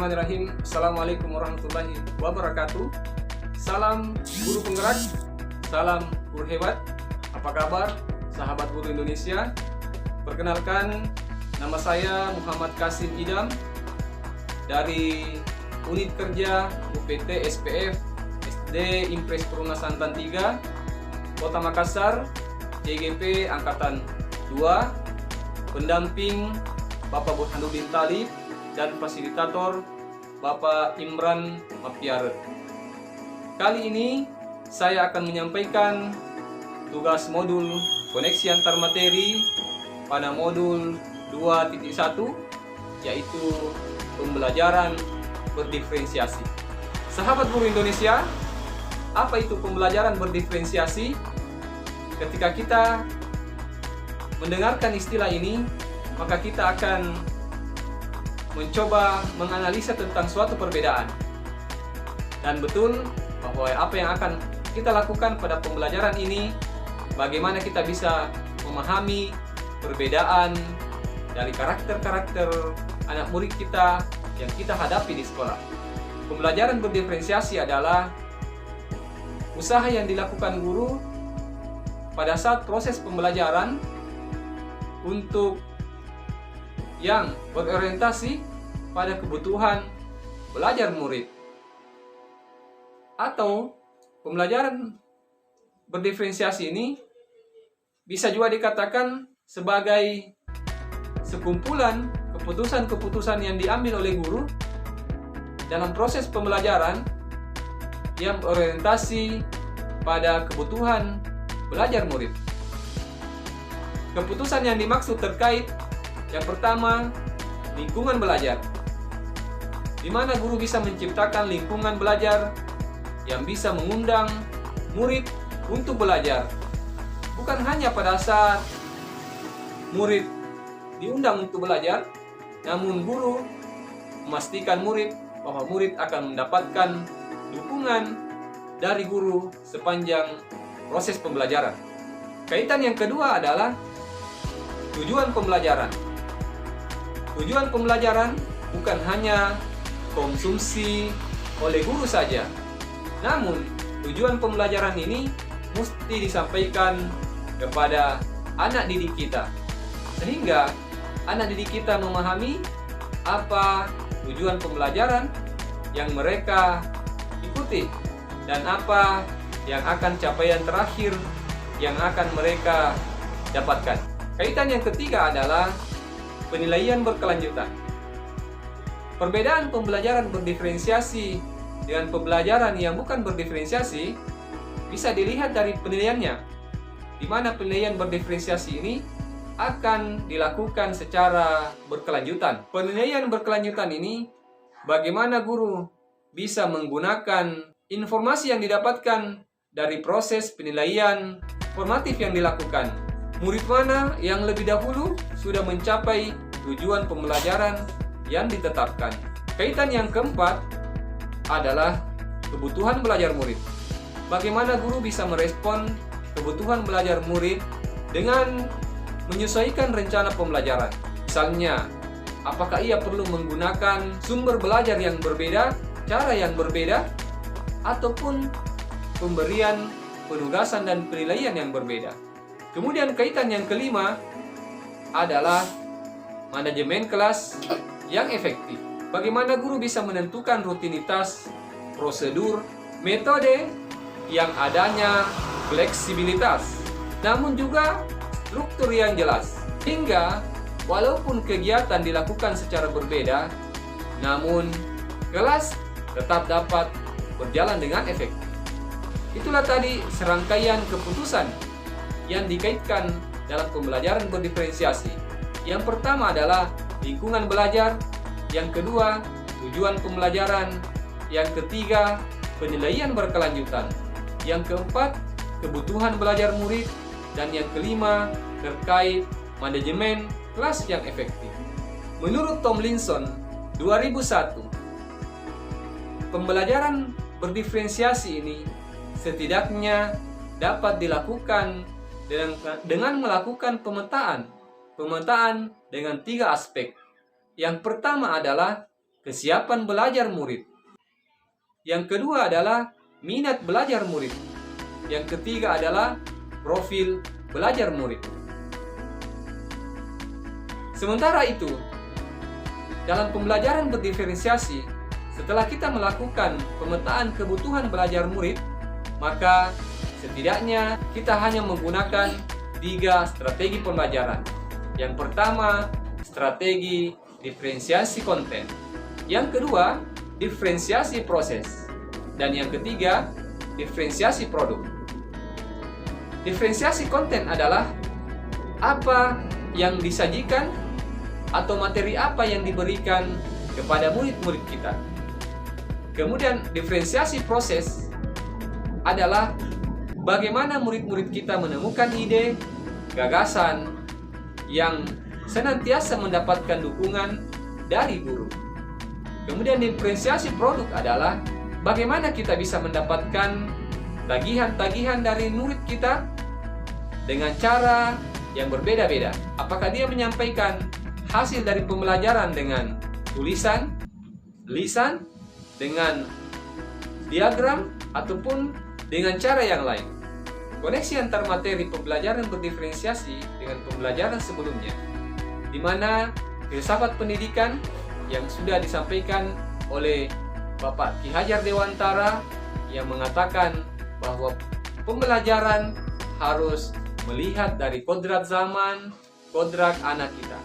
Bismillahirrahmanirrahim. Assalamualaikum warahmatullahi wabarakatuh. Salam guru penggerak, salam guru hebat. Apa kabar sahabat guru Indonesia? Perkenalkan, nama saya Muhammad Kasim Idam dari Unit Kerja UPT SPF SD Impres Perumna Santan 3 Kota Makassar, CGP Angkatan 2, pendamping Bapak Burhanuddin Talib dan fasilitator Bapak Imran Mapiare. Kali ini saya akan menyampaikan tugas modul koneksi antar materi pada modul 2.1, yaitu pembelajaran berdiferensiasi. Sahabat guru Indonesia, apa itu pembelajaran berdiferensiasi? Ketika kita mendengarkan istilah ini, maka kita akan mencoba menganalisa tentang suatu perbedaan. Dan betul bahwa apa yang akan kita lakukan pada pembelajaran ini, bagaimana kita bisa memahami perbedaan dari karakter-karakter anak murid kita yang kita hadapi di sekolah. Pembelajaran berdiferensiasi adalah usaha yang dilakukan guru pada saat proses pembelajaran untuk yang berorientasi pada kebutuhan belajar murid. Atau pembelajaran berdiferensiasi ini bisa juga dikatakan sebagai sekumpulan keputusan-keputusan yang diambil oleh guru dalam proses pembelajaran yang berorientasi pada kebutuhan belajar murid. Keputusan yang dimaksud terkait yang pertama, lingkungan belajar, di mana guru bisa menciptakan lingkungan belajar yang bisa mengundang murid untuk belajar. Bukan hanya pada saat murid diundang untuk belajar, namun guru memastikan murid bahwa murid akan mendapatkan dukungan dari guru sepanjang proses pembelajaran. Kaitan yang kedua adalah tujuan pembelajaran. Tujuan pembelajaran bukan hanya konsumsi oleh guru saja, namun tujuan pembelajaran ini mesti disampaikan kepada anak didik kita, sehingga anak didik kita memahami apa tujuan pembelajaran yang mereka ikuti dan apa yang akan capaian terakhir yang akan mereka dapatkan. Kaitan yang ketiga adalah penilaian berkelanjutan. Perbedaan pembelajaran berdiferensiasi dengan pembelajaran yang bukan berdiferensiasi bisa dilihat dari penilaiannya, di mana penilaian berdiferensiasi ini akan dilakukan secara berkelanjutan. Penilaian berkelanjutan ini, bagaimana guru bisa menggunakan informasi yang didapatkan dari proses penilaian formatif yang dilakukan. Murid mana yang lebih dahulu sudah mencapai tujuan pembelajaran yang ditetapkan. Kaitan yang keempat adalah kebutuhan belajar murid. Bagaimana guru bisa merespon kebutuhan belajar murid dengan menyesuaikan rencana pembelajaran. Misalnya, apakah ia perlu menggunakan sumber belajar yang berbeda, cara yang berbeda, ataupun pemberian penugasan dan penilaian yang berbeda. Kemudian kaitan yang kelima adalah manajemen kelas yang efektif. Bagaimana guru bisa menentukan rutinitas, prosedur, metode yang adanya fleksibilitas, namun juga struktur yang jelas. Hingga walaupun kegiatan dilakukan secara berbeda, namun kelas tetap dapat berjalan dengan efektif. Itulah tadi serangkaian keputusan yang dikaitkan dalam pembelajaran berdiferensiasi. Yang pertama adalah lingkungan belajar, yang kedua tujuan pembelajaran, yang ketiga penilaian berkelanjutan, yang keempat kebutuhan belajar murid, dan yang kelima terkait manajemen kelas yang efektif. Menurut Tomlinson 2001, pembelajaran berdiferensiasi ini setidaknya dapat dilakukan dengan melakukan pemetaan dengan 3 aspek. Yang pertama adalah kesiapan belajar murid. Yang kedua adalah minat belajar murid. Yang ketiga adalah profil belajar murid. Sementara itu, dalam pembelajaran berdiferensiasi, setelah kita melakukan pemetaan kebutuhan belajar murid, maka setidaknya kita hanya menggunakan 3 strategi pembelajaran. Yang pertama, strategi diferensiasi konten. Yang kedua, diferensiasi proses. Dan yang ketiga, diferensiasi produk. Diferensiasi konten adalah apa yang disajikan atau materi apa yang diberikan kepada murid-murid kita. Kemudian diferensiasi proses adalah bagaimana murid-murid kita menemukan ide, gagasan yang senantiasa mendapatkan dukungan dari guru. Kemudian diferensiasi produk adalah bagaimana kita bisa mendapatkan tagihan-tagihan dari murid kita dengan cara yang berbeda-beda. Apakah dia menyampaikan hasil dari pembelajaran dengan tulisan, lisan, dengan diagram, ataupun dengan cara yang lain. Koneksi antar materi pembelajaran berdiferensiasi dengan pembelajaran sebelumnya, di mana filsafat pendidikan yang sudah disampaikan oleh Bapak Ki Hajar Dewantara yang mengatakan bahwa pembelajaran harus melihat dari kodrat zaman, kodrat anak kita,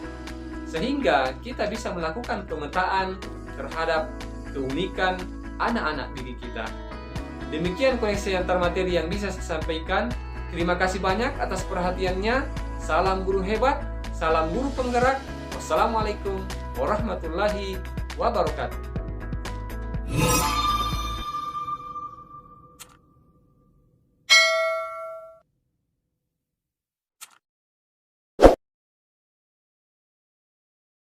sehingga kita bisa melakukan pemetaan terhadap keunikan anak-anak didik kita. Demikian koneksi antar materi yang bisa saya sampaikan. Terima kasih banyak atas perhatiannya. Salam guru hebat, salam guru penggerak. Wassalamualaikum warahmatullahi wabarakatuh.